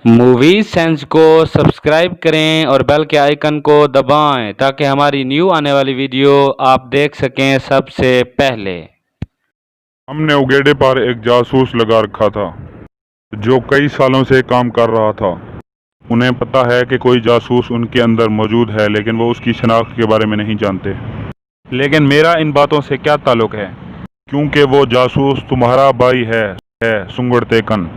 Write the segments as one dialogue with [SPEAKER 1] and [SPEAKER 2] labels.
[SPEAKER 1] Movie sense को subscribe करें और बेल के आइकन को दबाएं ताकि हमारी न्यू आने वाली वीडियो आप देख सकें सबसे पहले।
[SPEAKER 2] हमने उगेड़े पर एक जासूस लगा रखा था जो कई सालों से काम कर रहा था। उन्हें पता है कि कोई जासूस उनके अंदर मौजूद है, लेकिन वो उसकी शनाख्त के बारे में नहीं जानते। लेकिन मेरा इन बातों से क्या ताल्लुक है, क्योंकि वो जासूस तुम्हारा भाई है सुंगड़ते कन।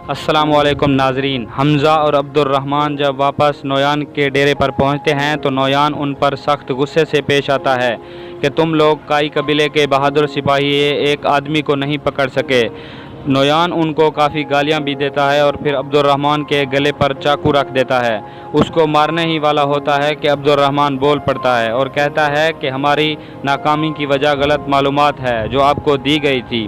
[SPEAKER 1] अस्सलामुअलैकुम नाजरीन। हमज़ा और अब्दुर्रहमान जब वापस नोयान के डेरे पर पहुंचते हैं तो नोयान उन पर सख्त गुस्से से पेश आता है कि तुम लोग काई कबीले के बहादुर सिपाही एक आदमी को नहीं पकड़ सके। नोयान उनको काफ़ी गालियां भी देता है और फिर अब्दुर्रहमान के गले पर चाकू रख देता है। उसको मारने ही वाला होता है कि अब्दुर्रहमान बोल पड़ता है और कहता है कि हमारी नाकामी की वजह गलत मालूमात है जो आपको दी गई थी,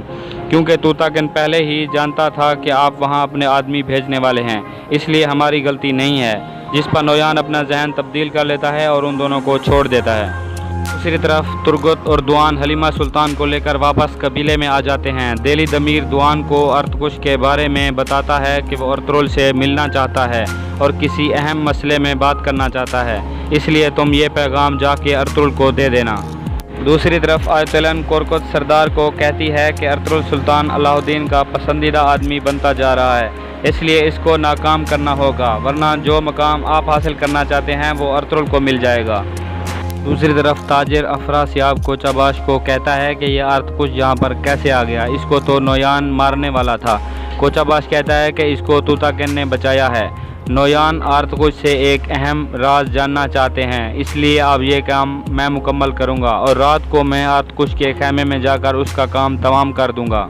[SPEAKER 1] क्योंकि तूताकिन पहले ही जानता था कि आप वहां अपने आदमी भेजने वाले हैं, इसलिए हमारी गलती नहीं है। जिस पर नोयान अपना जहन तब्दील कर लेता है और उन दोनों को छोड़ देता है। दूसरी तरफ तुर्गुत और दुआन हलीमा सुल्तान को लेकर वापस कबीले में आ जाते हैं। देली दमीर दुआन को अर्तकुश के बारे में बताता है कि वो अर्तुल से मिलना चाहता है और किसी अहम मसले में बात करना चाहता है, इसलिए तुम ये पैगाम जाके अर्तुल को दे देना। दूसरी तरफ आयतलन कोरकुत सरदार को कहती है कि अर्तुल सुल्तान अलाउद्दीन का पसंदीदा आदमी बनता जा रहा है, इसलिए इसको नाकाम करना होगा, वरना जो मकाम आप हासिल करना चाहते हैं वो अर्तुल को मिल जाएगा। दूसरी तरफ ताजिर अफरासियाब कोचाबाश को कहता है कि यह अर्तकुश यहाँ पर कैसे आ गया, इसको तो नोयान मारने वाला था। कोचाबाश कहता है कि इसको तूताकिन ने बचाया है। नोयान अर्तकुश से एक अहम राज जानना चाहते हैं, इसलिए अब ये काम मैं मुकम्मल करूँगा और रात को मैं अर्तकुश के खैमे में जाकर उसका काम तमाम कर दूँगा।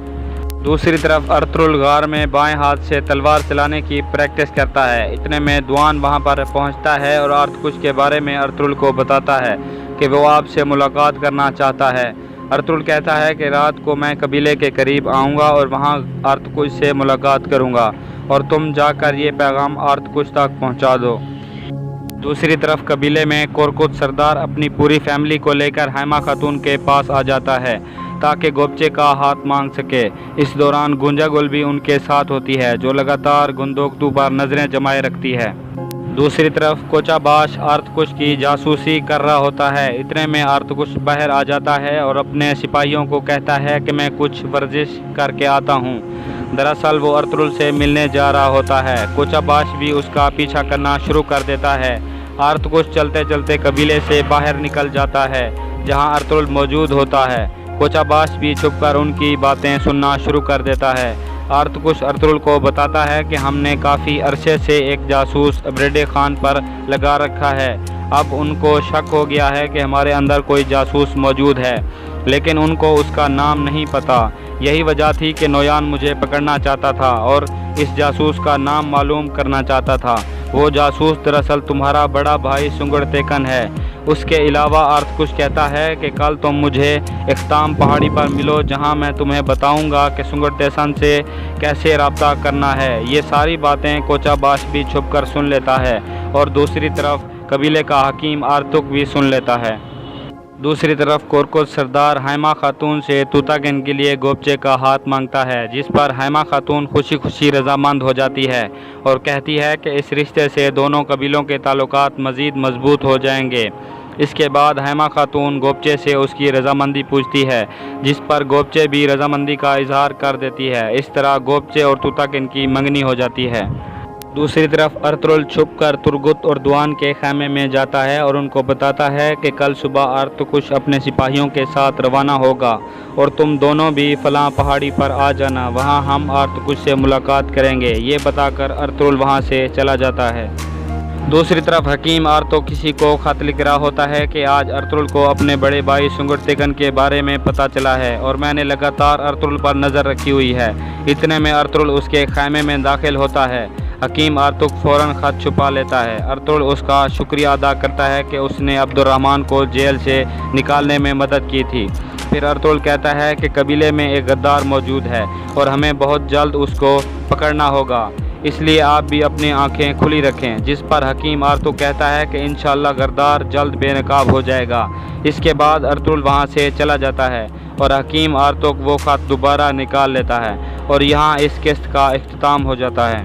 [SPEAKER 1] दूसरी तरफ अर्तुल गार में बाएं हाथ से तलवार चलाने की प्रैक्टिस करता है। इतने में दुआन वहां पर पहुंचता है और अर्तकुश के बारे में अर्तुल को बताता है कि वो आपसे मुलाकात करना चाहता है। अर्तुल कहता है कि रात को मैं कबीले के करीब आऊंगा और वहां अर्तकुश से मुलाकात करूंगा और तुम जाकर ये पैगाम अर्तकुश तक पहुंचा दो। दूसरी तरफ कबीले में कोरकुत सरदार अपनी पूरी फैमिली को लेकर हैमा खातून के पास आ जाता है ताकि गोपचे का हाथ मांग सके। इस दौरान गुंजा गुल भी उनके साथ होती है जो लगातार गुंदोकतू पर नजरें जमाए रखती है। दूसरी तरफ कोचाबाश अर्तकुश की जासूसी कर रहा होता है। इतने में अर्तकुश बाहर आ जाता है और अपने सिपाहियों को कहता है कि मैं कुछ वर्जिश करके आता हूँ। दरअसल वो अर्तुल से मिलने जा रहा होता है। कोचाबाश भी उसका पीछा करना शुरू कर देता है। अर्तकुश चलते चलते कबीले से बाहर निकल जाता है जहाँ अर्तुल मौजूद होता है। कोचाबाश भी छुपकर उनकी बातें सुनना शुरू कर देता है। अर्तकुश अर्तुल को बताता है कि हमने काफ़ी अरसे से एक जासूस अब्रेडे खान पर लगा रखा है। अब उनको शक हो गया है कि हमारे अंदर कोई जासूस मौजूद है, लेकिन उनको उसका नाम नहीं पता। यही वजह थी कि नोयान मुझे पकड़ना चाहता था और इस जासूस का नाम मालूम करना चाहता था। वो जासूस दरअसल तुम्हारा बड़ा भाई सुंगड़तेकन है। उसके अलावा अर्तकुश कहता है कि कल तुम मुझे इख्ताम पहाड़ी पर मिलो, जहां मैं तुम्हें बताऊंगा कि सुंगड़तेसन से कैसे रब्ता करना है। ये सारी बातें कोचाबाश भी छुपकर सुन लेता है और दूसरी तरफ कबीले का हकीम आर्तुक भी सुन लेता है। दूसरी तरफ कोरकुत सरदार हैमा खातून से तूताकिन के लिए गोपचे का हाथ मांगता है, जिस पर हैमा खातून खुशी खुशी रजामंद हो जाती है और कहती है कि इस रिश्ते से दोनों कबीलों के ताल्लुकात मज़ीद मजबूत हो जाएंगे। इसके बाद हैमा खातून गोपचे से उसकी रजामंदी पूछती है, जिस पर गोपचे भी रजामंदी का इजहार कर देती है। इस तरह गोपचे और तूताकिन की मंगनी हो जाती है। दूसरी तरफ अर्तुल छुपकर तुर्गुत और दुआन के खैमे में जाता है और उनको बताता है कि कल सुबह अर्तकुश अपने सिपाहियों के साथ रवाना होगा और तुम दोनों भी फलां पहाड़ी पर आ जाना, वहां हम अर्तकुश से मुलाकात करेंगे। ये बताकर अर्तुल वहां से चला जाता है। दूसरी तरफ हकीम आर्तो किसी को खत लिख रहा होता है कि आज अर्तुल को अपने बड़े भाई सुंगड़तेकन के बारे में पता चला है और मैंने लगातार अर्तुल पर नज़र रखी हुई है। इतने में अर्तुल उसके खैमे में दाखिल होता है। हकीम आर्तुक फ़ौरन ख़त छुपा लेता है। अर्तुल उसका शुक्रिया अदा करता है कि उसने अब्दुर्रहमान को जेल से निकालने में मदद की थी। फिर अर्तुल कहता है कि कबीले में एक गद्दार मौजूद है और हमें बहुत जल्द उसको पकड़ना होगा। اس لیے آپ بھی اپنی آنکھیں کھلی رکھیں۔ جس پر حکیم آرتو کہتا ہے کہ انشاءاللہ غدار جلد بے نقاب ہو جائے گا۔ اس کے بعد ارطغرل وہاں سے چلا جاتا ہے اور حکیم آرتو وہ خط دوبارہ نکال لیتا ہے، اور یہاں اس قسط کا اختتام ہو جاتا ہے۔